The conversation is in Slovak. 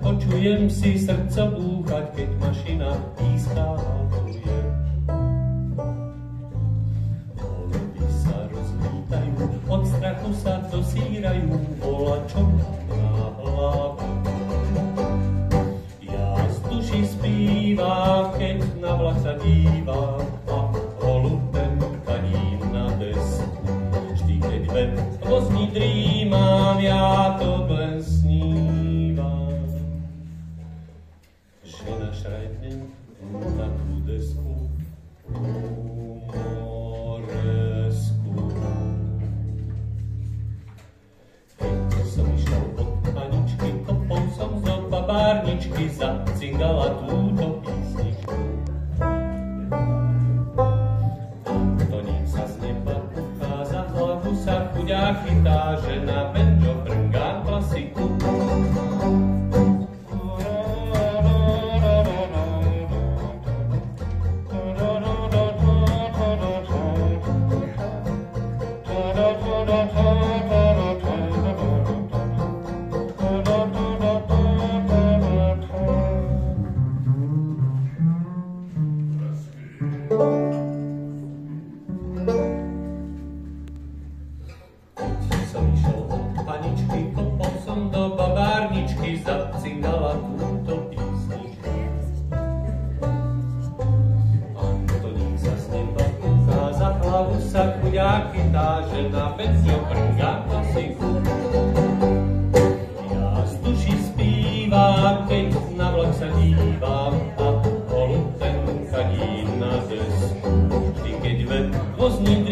Počujem si srdco búchať, keď mašina píská haluje. Holuby sa rozlítajú, od strachu sa dosírajú, volačom na hlavu. Ja z duši spívam, keď na vlak sa dívam, a holub ten kadí na desku. Vždy, keď vedľa zní drímam, ja to len snívam. Žena šrajtne na tú desku humoresku. Keď som išiel od paničky, kopol som zo babárničky, zacingala túto písničku. Antonín sa z neba kúká, za hlavu sa chudák chytá, žena banjo brngá klasiku. Zacingala túto písničku. Antonín sa z neba kúká, za hlavu sa chuďák chytá, žena banjo brngá klasiku. Ja z duši spívam, keď na vlak sa dívam, a holub ten kadí na desku. Vždy, keď vedľa zní